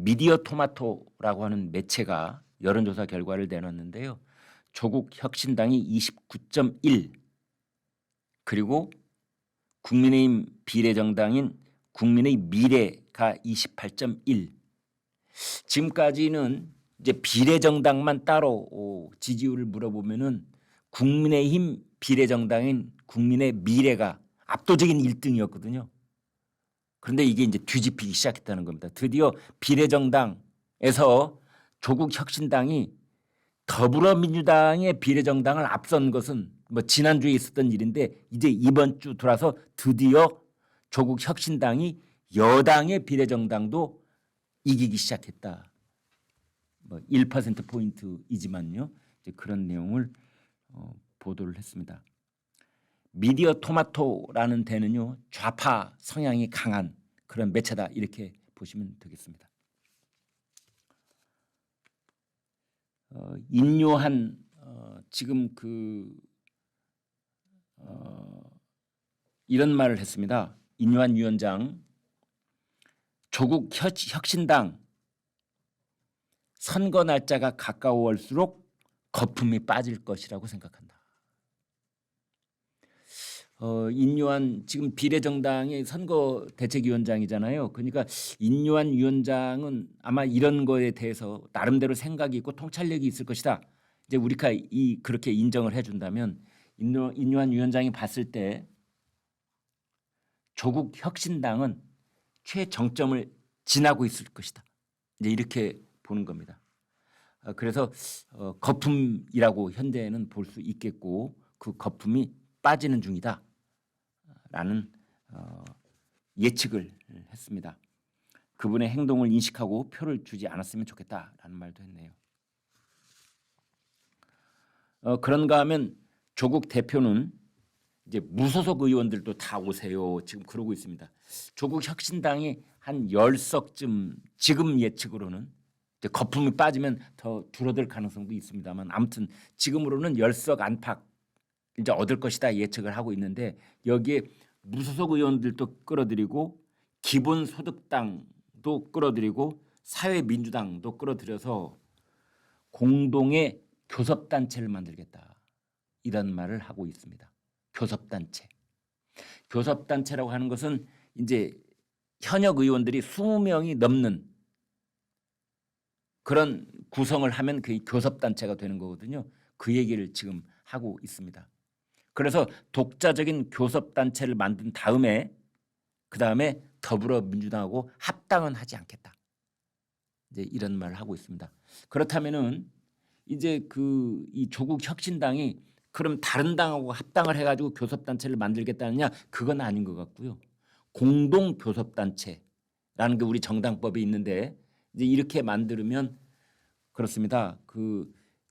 미디어 토마토라고 하는 매체가 여론조사 결과를 내놨는데요. 조국 혁신당이 29.1 그리고 국민의힘 비례정당인 국민의 미래가 28.1. 지금까지는 이제 비례정당만 따로 지지율을 물어보면은 국민의힘 비례정당인 국민의 미래가 압도적인 1등이었거든요. 그런데 이게 이제 뒤집히기 시작했다는 겁니다. 드디어 비례정당에서 조국 혁신당이 더불어민주당의 비례정당을 앞선 것은 뭐 지난주에 있었던 일인데 이제 이번 주 돌아서 드디어 조국 혁신당이 여당의 비례정당도 이기기 시작했다. 뭐 1%포인트이지만요. 이제 그런 내용을 보도를 했습니다. 미디어 토마토라는 데는요. 좌파 성향이 강한 그런 매체다 이렇게 보시면 되겠습니다. 인요한 지금 이런 말을 했습니다. 인요한 위원장, 조국 혁신당 선거 날짜가 가까워올수록 거품이 빠질 것이라고 생각한다. 인요한 지금 비례정당의 선거대책위원장이잖아요. 그러니까 인요한 위원장은 아마 이런 거에 대해서 나름대로 생각이 있고 통찰력이 있을 것이다. 이제 우리가 그렇게 인정을 해준다면 인요한 위원장이 봤을 때 조국 혁신당은 최정점을 지나고 있을 것이다. 이제 이렇게 보는 겁니다. 그래서 거품이라고 현재는 볼 수 있겠고 그 거품이 빠지는 중이다. 라는 예측을 했습니다. 그분의 행동을 인식하고 표를 주지 않았으면 좋겠다라는 말도 했네요. 그런가 하면 조국 대표는 이제 무소속 의원들도 다 오세요. 지금 그러고 있습니다. 조국 혁신당이 한 10석쯤 지금 예측으로는 이제 거품이 빠지면 더 줄어들 가능성도 있습니다만 아무튼 지금으로는 10석 안팎 이제 얻을 것이다 예측을 하고 있는데 여기에 무소속 의원들도 끌어들이고 기본소득당도 끌어들이고 사회민주당도 끌어들여서 공동의 교섭단체를 만들겠다 이런 말을 하고 있습니다. 교섭단체. 교섭단체라고 하는 것은 이제 현역 의원들이 20명이 넘는 그런 구성을 하면 그게 교섭단체가 되는 거거든요. 그 얘기를 지금 하고 있습니다. 그래서 독자적인 교섭단체를 만든 다음에 그다음에 더불어민주당하고 합당은 하지 않겠다. 이제 이런 말을 하고 있습니다. 그렇다면은 이제 이 조국 혁신당이 그럼 다른 당하고 합당을 해가지고 교섭단체를 만들겠다느냐 그건 아닌 것 같고요. 공동교섭단체라는 게 우리 정당법에 있는데 이제 이렇게 만들면 그렇습니다.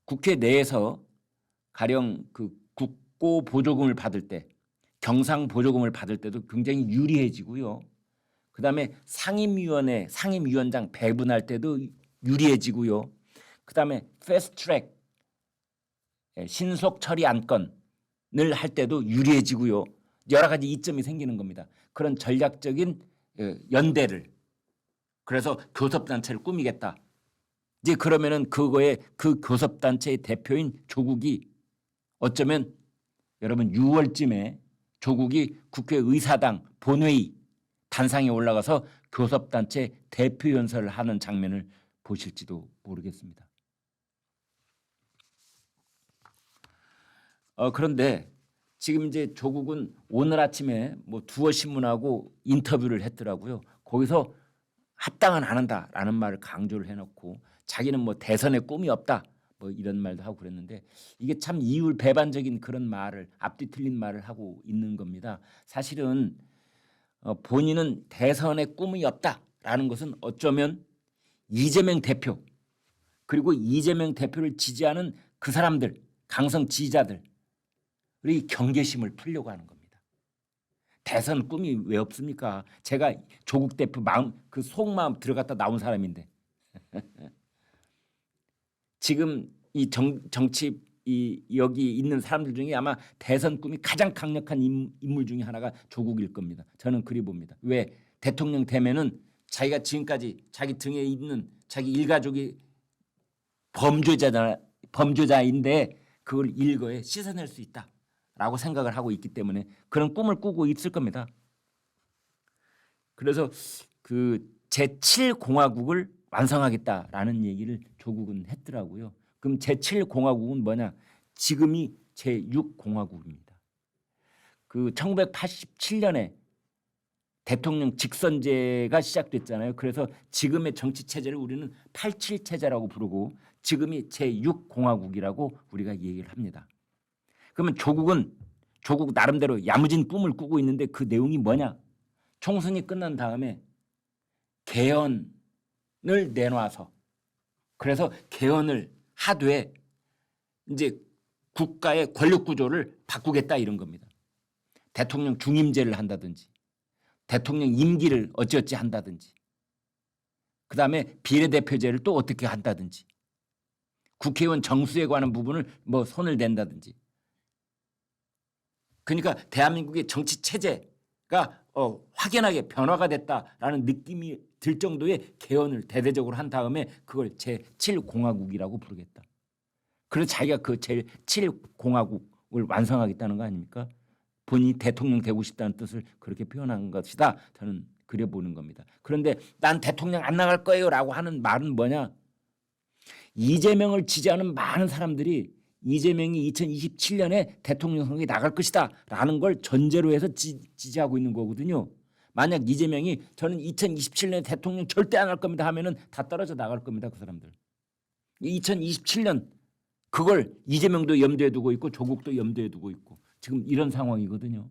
국회 내에서 가령 국고 보조금을 받을 때 경상 보조금을 받을 때도 굉장히 유리해지고요. 그다음에 상임위원회 상임위원장 배분할 때도 유리해지고요. 그다음에 패스트트랙 신속 처리 안건을 할 때도 유리해지고요. 여러 가지 이점이 생기는 겁니다. 그런 전략적인 연대를 그래서 교섭단체를 꾸미겠다. 이제 그러면은 그거에 그 교섭단체의 대표인 조국이 어쩌면 여러분 6월쯤에 조국이 국회의사당 본회의 단상에 올라가서 교섭단체 대표 연설을 하는 장면을 보실지도 모르겠습니다. 그런데 지금 이제 조국은 오늘 아침에 뭐 두어신문하고 인터뷰를 했더라고요. 거기서 합당은 안 한다라는 말을 강조를 해놓고 자기는 뭐 대선에 꿈이 없다 뭐 이런 말도 하고 그랬는데 이게 참 이율배반적인 그런 말을 앞뒤 틀린 말을 하고 있는 겁니다. 사실은 본인은 대선에 꿈이 없다라는 것은 어쩌면 이재명 대표 그리고 이재명 대표를 지지하는 그 사람들 강성 지지자들이 경계심을 풀려고 하는 겁니다. 대선 꿈이 왜 없습니까? 제가 조국 대표 마음 속마음 들어갔다 나온 사람인데 지금 이 정치 여기 있는 사람들 중에 아마 대선 꿈이 가장 강력한 인물 중에 하나가 조국일 겁니다. 저는 그리 봅니다. 왜? 대통령 되면은 자기가 지금까지 자기 등에 있는 자기 일가족이 범죄자인데 그걸 일거에 씻어낼 수 있다라고 생각을 하고 있기 때문에 그런 꿈을 꾸고 있을 겁니다. 그래서 그 제7공화국을 완성하겠다라는 얘기를 조국은 했더라고요. 그럼 제7공화국은 뭐냐? 지금이 제6공화국입니다. 그 1987년에 대통령 직선제가 시작됐잖아요. 그래서 지금의 정치 체제를 우리는 87 체제라고 부르고 지금이 제6공화국이라고 우리가 얘기를 합니다. 그러면 조국 나름대로 야무진 꿈을 꾸고 있는데 그 내용이 뭐냐? 총선이 끝난 다음에 개헌을 내놔서 그래서 개헌을 하되 이제 국가의 권력 구조를 바꾸겠다 이런 겁니다. 대통령 중임제를 한다든지 대통령 임기를 어찌어찌 한다든지 그다음에 비례대표제를 또 어떻게 한다든지 국회의원 정수에 관한 부분을 뭐 손을 댄다든지 그러니까 대한민국의 정치 체제가 확연하게 변화가 됐다라는 느낌이 들 정도의 개헌을 대대적으로 한 다음에 그걸 제7공화국이라고 부르겠다. 그래서 자기가 그 제7공화국을 완성하겠다는 거 아닙니까? 본인이 대통령 되고 싶다는 뜻을 그렇게 표현한 것이다. 저는 그려보는 겁니다. 그런데 난 대통령 안 나갈 거예요 라고 하는 말은 뭐냐? 이재명을 지지하는 많은 사람들이 이재명이 2027년에 대통령 선거에 나갈 것이다 라는 걸 전제로 해서 지지하고 있는 거거든요. 만약 이재명이 저는 2027년에 대통령 절대 안 할 겁니다 하면은 다 떨어져 나갈 겁니다. 그 사람들. 2027년 그걸 이재명도 염두에 두고 있고 조국도 염두에 두고 있고 지금 이런 상황이거든요.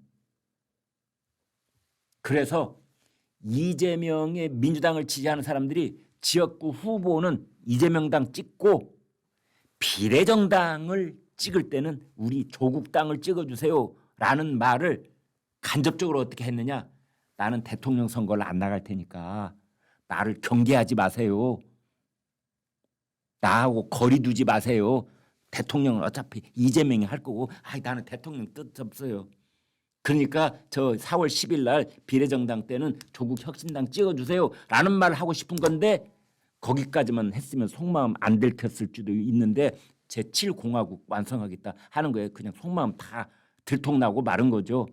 그래서 이재명의 민주당을 지지하는 사람들이 지역구 후보는 이재명당 찍고 비례정당을 찍을 때는 우리 조국당을 찍어주세요 라는 말을 간접적으로 어떻게 했느냐. 나는 대통령 선거를 안 나갈 테니까 나를 경계하지 마세요. 나하고 거리 두지 마세요. 대통령은 어차피 이재명이 할 거고 나는 대통령 뜻 없어요. 그러니까 저 4월 10일 날 비례정당 때는 조국 혁신당 찍어주세요 라는 말을 하고 싶은 건데 거기까지만 했으면 속마음 안 들켰을 수도 있는데 제7공화국 완성하겠다 하는 거예요. 그냥 속마음 다 들통나고 마른 거죠.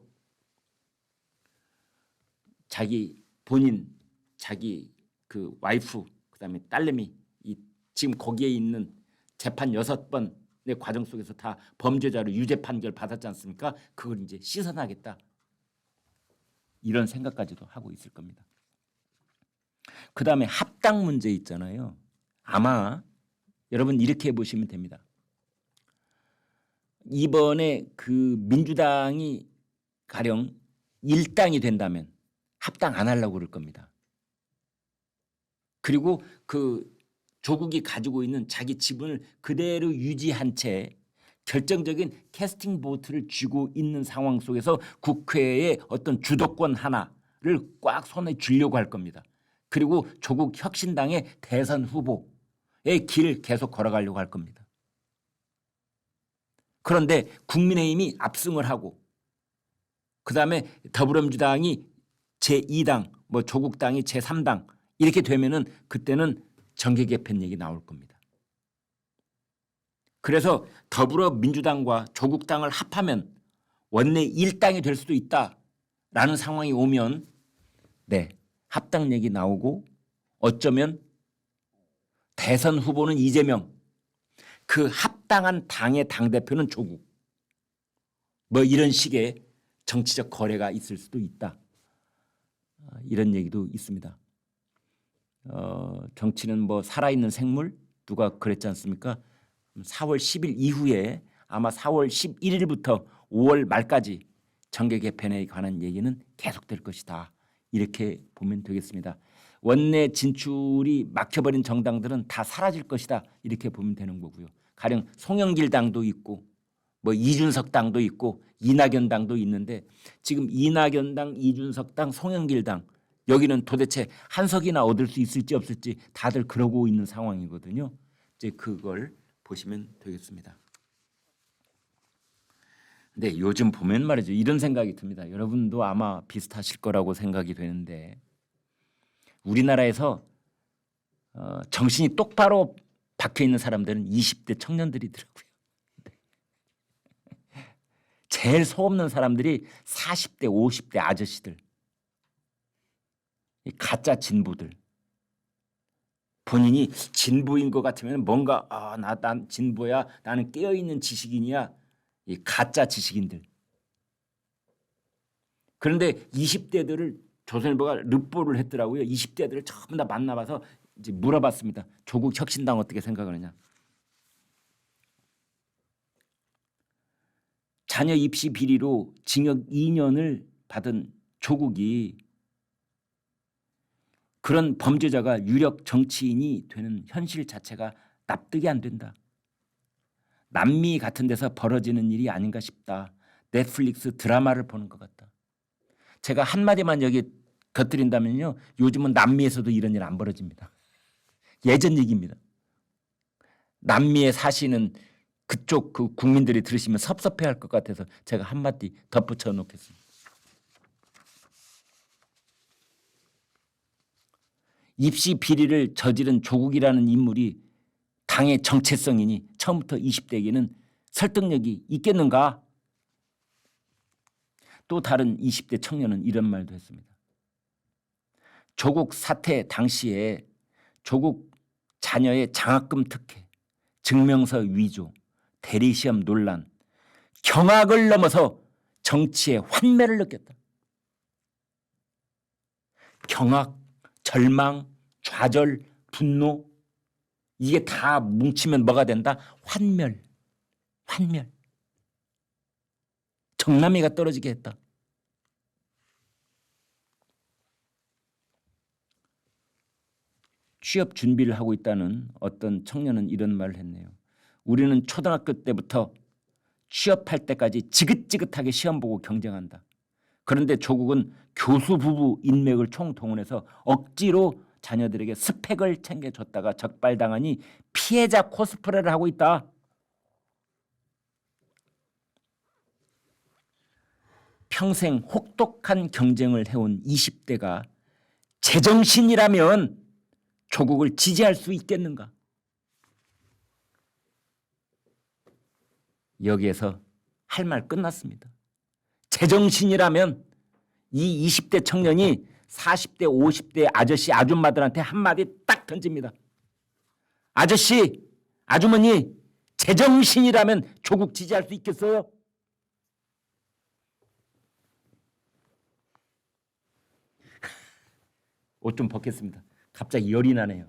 자기 본인 자기 그 와이프 그다음에 딸내미 지금 거기에 있는 재판 6번의 과정 속에서 다 범죄자로 유죄 판결 받았지 않습니까? 그걸 이제 씻어나겠다. 이런 생각까지도 하고 있을 겁니다. 그다음에 합당 문제 있잖아요. 아마 여러분 이렇게 보시면 됩니다. 이번에 그 민주당이 가령 1당이 된다면 합당 안 하려고 그럴 겁니다. 그리고 그 조국이 가지고 있는 자기 지분을 그대로 유지한 채 결정적인 캐스팅 보트를 쥐고 있는 상황 속에서 국회의 어떤 주도권 하나를 꽉 손에 쥐려고 할 겁니다. 그리고 조국 혁신당의 대선 후보의 길을 계속 걸어가려고 할 겁니다. 그런데 국민의힘이 압승을 하고 그다음에 더불어민주당이 제2당, 뭐 조국당이 제3당 이렇게 되면은 그때는 정계 개편 얘기 나올 겁니다. 그래서 더불어민주당과 조국당을 합하면 원내 1당이 될 수도 있다라는 상황이 오면 네, 합당 얘기 나오고 어쩌면 대선 후보는 이재명, 그 합당한 당의 당대표는 조국 뭐 이런 식의 정치적 거래가 있을 수도 있다. 이런 얘기도 있습니다. 정치는 뭐 살아있는 생물 누가 그랬지 않습니까? 4월 10일 이후에 아마 4월 11일부터 5월 말까지 정계 개편에 관한 얘기는 계속될 것이다. 이렇게 보면 되겠습니다. 원내 진출이 막혀버린 정당들은 다 사라질 것이다. 이렇게 보면 되는 거고요. 가령 송영길 당도 있고 뭐 이준석 당도 있고 이낙연 당도 있는데 지금 이낙연 당, 이준석 당, 송영길 당 여기는 도대체 한 석이나 얻을 수 있을지 없을지 다들 그러고 있는 상황이거든요. 이제 그걸 보시면 되겠습니다. 근데 요즘 보면 말이죠. 이런 생각이 듭니다. 여러분도 아마 비슷하실 거라고 생각이 되는데 우리나라에서 정신이 똑바로 박혀 있는 사람들은 20대 청년들이더라고요. 제일 소없는 사람들이 40대, 50대 아저씨들, 이 가짜 진보들. 본인이 진보인 것 같으면 뭔가 난 진보야, 나는 깨어있는 지식인이야. 이 가짜 지식인들. 그런데 20대들을 조선일보가 르포를 했더라고요. 20대들을 전부 다 만나봐서 이제 물어봤습니다. 조국 혁신당 어떻게 생각하느냐. 자녀 입시 비리로 징역 2년을 받은 조국이 그런 범죄자가 유력 정치인이 되는 현실 자체가 납득이 안 된다. 남미 같은 데서 벌어지는 일이 아닌가 싶다. 넷플릭스 드라마를 보는 것 같다. 제가 한마디만 여기 곁들인다면요. 요즘은 남미에서도 이런 일 안 벌어집니다. 예전 얘기입니다. 남미에 사시는 그쪽 그 국민들이 들으시면 섭섭해할 것 같아서 제가 한마디 덧붙여 놓겠습니다. 입시 비리를 저지른 조국이라는 인물이 당의 정체성이니 처음부터 20대에게는 설득력이 있겠는가? 또 다른 20대 청년은 이런 말도 했습니다. 조국 사태 당시에 조국 자녀의 장학금 특혜, 증명서 위조, 대리시험 논란, 경악을 넘어서 정치의 환멸을 느꼈다. 경악, 절망, 좌절, 분노 이게 다 뭉치면 뭐가 된다? 환멸. 환멸. 정남이가 떨어지게 했다. 취업 준비를 하고 있다는 어떤 청년은 이런 말을 했네요. 우리는 초등학교 때부터 취업할 때까지 지긋지긋하게 시험 보고 경쟁한다. 그런데 조국은 교수 부부 인맥을 총동원해서 억지로 자녀들에게 스펙을 챙겨줬다가 적발당하니 피해자 코스프레를 하고 있다. 평생 혹독한 경쟁을 해온 20대가 제정신이라면 조국을 지지할 수 있겠는가? 여기에서 할 말 끝났습니다. 제정신이라면 이 20대 청년이 40대, 50대 아저씨, 아줌마들한테 한마디 딱 던집니다. 아저씨, 아주머니, 제정신이라면 조국 지지할 수 있겠어요? 옷 좀 벗겠습니다. 갑자기 열이 나네요.